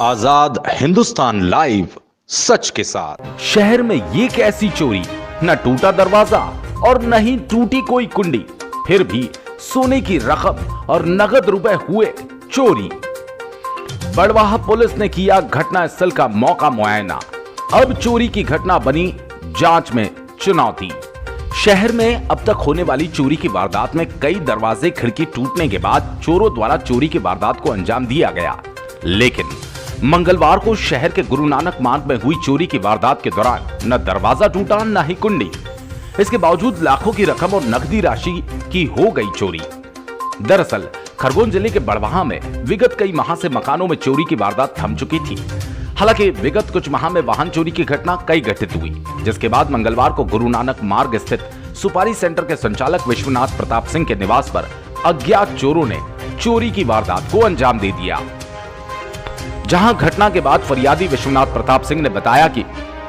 आजाद Hindustan live, सच के साथ। शहर में ये कैसी चोरी, न टूटा दरवाजा और न ही टूटी कोई कुंडी, फिर भी सोने की रकम और नगद रुपए हुए चोरी। बड़वाह पुलिस ने किया घटना स्थल का मौका मुआयना। अब चोरी की घटना बनी जांच में चुनौती। शहर में अब तक होने वाली चोरी की वारदात में कई दरवाजे खिड़की टूटने के बाद चोरों द्वारा चोरी की वारदात को अंजाम दिया गया, लेकिन मंगलवार को शहर के गुरु नानक मार्ग में हुई चोरी की वारदात के दौरान न दरवाजा टूटा न ही कुंडी। इसके बावजूद लाखों की रकम और नकदी राशि की हो गई चोरी। दरअसल खरगोन जिले के बड़वाह में विगत कई माह से मकानों में चोरी की वारदात थम चुकी थी। हालांकि विगत कुछ माह में वाहन चोरी की घटना कई घटित हुई, जिसके बाद मंगलवार को गुरु नानक मार्ग स्थित सुपारी सेंटर के संचालक विश्वनाथ प्रताप सिंह के निवास पर अज्ञात चोरों ने चोरी की वारदात को अंजाम दे दिया। जहां घटना के बाद फरियादी विश्वनाथ प्रताप सिंह ने बताया कि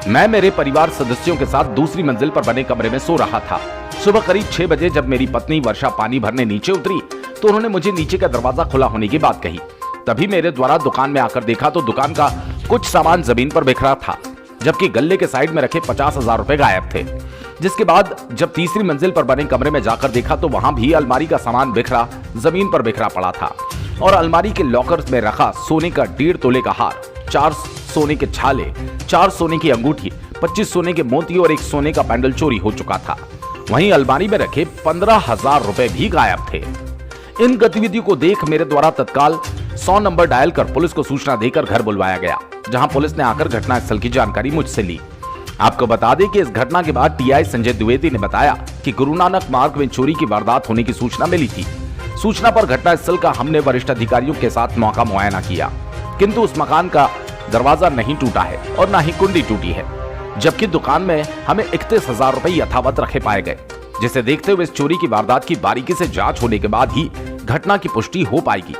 मैं मेरे परिवार सदस्यों के साथ दूसरी मंजिल पर बने कमरे में सो रहा था। सुबह करीब 6 बजे जब मेरी पत्नी वर्षा पानी भरने नीचे उतरी तो उन्होंने मुझे नीचे का दरवाजा खुला होने की बात कही। तभी मेरे द्वारा दुकान में आकर देखा तो दुकान का कुछ सामान जमीन पर बिखरा था, जबकि गल्ले के साइड में रखे 50,000 रुपए गायब थे। जिसके बाद जब तीसरी मंजिल पर बने कमरे में जाकर देखा तो वहां भी अलमारी का सामान बिखरा जमीन पर बिखरा पड़ा था और अलमारी के लॉकर में रखा सोने का 1.5 तोले का हार, 4 सोने के छाले, 4 सोने की अंगूठी, 25 सोने के मोती और 1 सोने का पैंडल चोरी हो चुका था। वहीं अलमारी में रखे 15,000 रुपए भी गायब थे। इन गतिविधियों को देख मेरे द्वारा तत्काल 100 नंबर डायल कर पुलिस को सूचना देकर घर बुलवाया गया, जहां पुलिस ने आकर घटनास्थल की जानकारी मुझसे ली। आपको बता दें कि इस घटना के बाद टीआई संजय द्विवेदी ने बताया कि गुरु नानक मार्ग में चोरी की वारदात होने की सूचना मिली थी। सूचना पर घटनास्थल का हमने वरिष्ठ अधिकारियों के साथ मौका मुआयना किया, किंतु उस मकान का दरवाजा नहीं टूटा है और न ही कुंडी टूटी है, जबकि दुकान में हमें 31,000 रुपए यथावत रखे पाए गए, जिसे देखते हुए इस चोरी की वारदात की बारीकी से जांच होने के बाद ही घटना की पुष्टि हो पाएगी।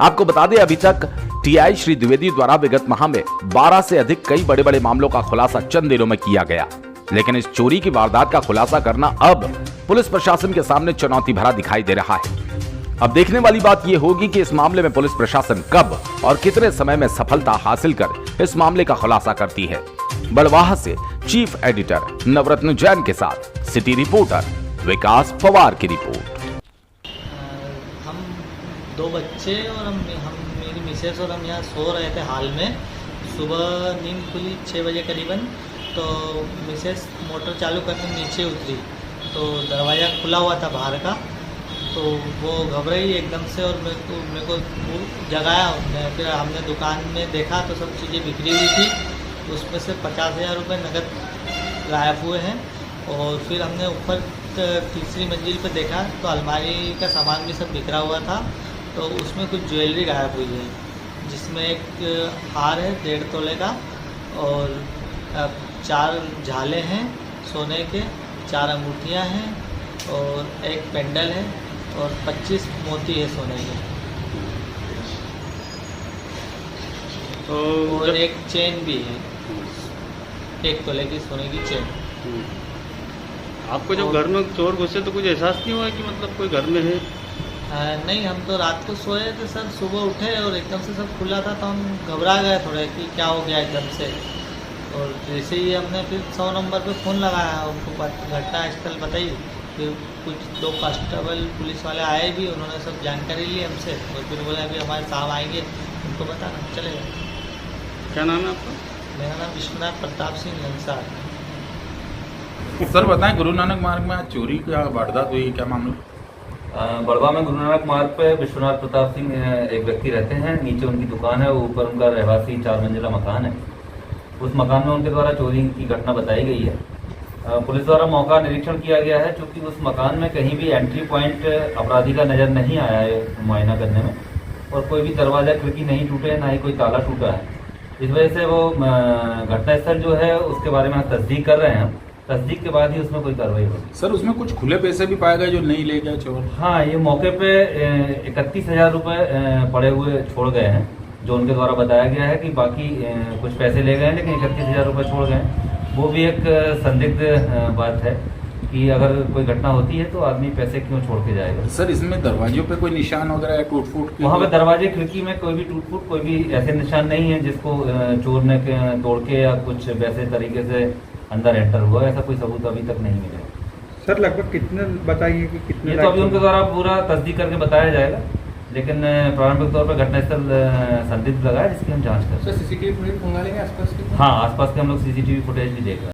आपको बता दें, अभी तक टीआई श्री द्विवेदी द्वारा विगत माह में 12 से अधिक कई बड़े बड़े मामलों का खुलासा चंद दिनों में किया गया, लेकिन इस चोरी की वारदात का खुलासा करना अब पुलिस प्रशासन के सामने चुनौती भरा दिखाई दे रहा है। अब देखने वाली बात यह होगी कि इस मामले में पुलिस प्रशासन कब और कितने समय में सफलता हासिल कर इस मामले का खुलासा करती है। बड़वाह से चीफ एडिटर नवरत्न जैन के साथ सिटी रिपोर्टर विकास पवार की रिपोर्ट। हम 2 बच्चे और हम मेरी मिसेस और हम यहाँ सो रहे थे हाल में। सुबह नींद खुली 6 बजे करीबन, तो मिसेस मोटर चालू करके नीचे उतरी तो दरवाज़ा खुला हुआ था बाहर का, तो वो घबराई एकदम से और मेरे को जगाया उसने। फिर हमने दुकान में देखा तो सब चीज़ें बिखरी हुई थी, उसमें से 50,000 रुपये नकद गायब हुए हैं। और फिर हमने ऊपर तीसरी मंजिल पे देखा तो अलमारी का सामान भी सब बिखरा हुआ था, तो उसमें कुछ ज्वेलरी गायब हुई है, जिसमें एक हार है 1.5 तोले का और 4 झाले हैं सोने के, 4 अंगूठियाँ हैं और एक पेंडल है और 25 मोती है सोने के, और एक चेन भी है, 1 तोले की सोने की चेन। आपको जब घर में चोर घुसे तो कुछ एहसास नहीं हुआ कि मतलब कोई घर में है? नहीं, हम तो रात को सोए थे सर, सुबह उठे और एकदम से सब खुला था तो हम घबरा गए थोड़े कि क्या हो गया एकदम से। और जैसे ही हमने फिर 100 नंबर पे फ़ोन लगाया, उनको घटना स्थल बताई, फिर कुछ 2 कांस्टेबल पुलिस वाले आए भी, उन्होंने सब जानकारी ली हमसे और फिर बोला अभी हमारे साहब आएंगे, उनको बताना चलेगा। क्या नाम है आपका? मेरा नाम विश्वनाथ प्रताप सिंह लंसार। सर बताएं, गुरु नानक मार्ग में आज चोरी का वारदात हुई, क्या मामला? बड़वा में गुरु नानक मार्ग पे विश्वनाथ प्रताप सिंह एक व्यक्ति रहते हैं। नीचे उनकी दुकान है, ऊपर उनका रहवासी 4 मंजिला मकान है। उस मकान में उनके द्वारा चोरी की घटना बताई गई है। पुलिस द्वारा मौका निरीक्षण किया गया है, चूँकि उस मकान में कहीं भी एंट्री पॉइंट अपराधी का नज़र नहीं आया है मुआयना करने में, और कोई भी दरवाजा खिड़की नहीं टूटे, ना ही कोई ताला टूटा है। इस वजह से वो घटनास्थल जो है उसके बारे में तस्दीक कर रहे हैं। तस्दीक के बाद ही उसमें कोई कार्रवाई होगी। सर उसमें कुछ खुले पैसे भी पाए गए जो नहीं ले गए चोर? हाँ, ये मौके पे 31,000 रुपये पड़े हुए छोड़ गए हैं, जो उनके द्वारा बताया गया है कि बाकी कुछ पैसे ले गए हैं, लेकिन 31,000 रुपये छोड़ गए। वो भी एक संदिग्ध बात है, कि अगर कोई घटना होती है तो आदमी पैसे क्यों छोड़ के जाएगा। सर इसमें दरवाजों पे कोई निशान वगैरह या टूट फूट वहाँ पे दरवाजे खिड़की में कोई भी टूट फूट कोई भी ऐसे निशान नहीं है जिसको चोर ने तोड़ के या कुछ वैसे तरीके से अंदर एंटर हुआ, ऐसा कोई सबूत अभी तक नहीं मिला। सर लगभग कितने बताइए कि कितने ये तो अभी उनके द्वारा पूरा तस्दीक करके बताया जाएगा, लेकिन प्रारंभिक तौर पर घटनास्थल संदिग्ध लगा है जिसकी हम जांच कर रहे हैं। सीसीटीवी फुटेज मंगा लेंगे आसपास की? हाँ, आसपास के हम लोग सीसीटीवी फुटेज भी देख रहे हैं।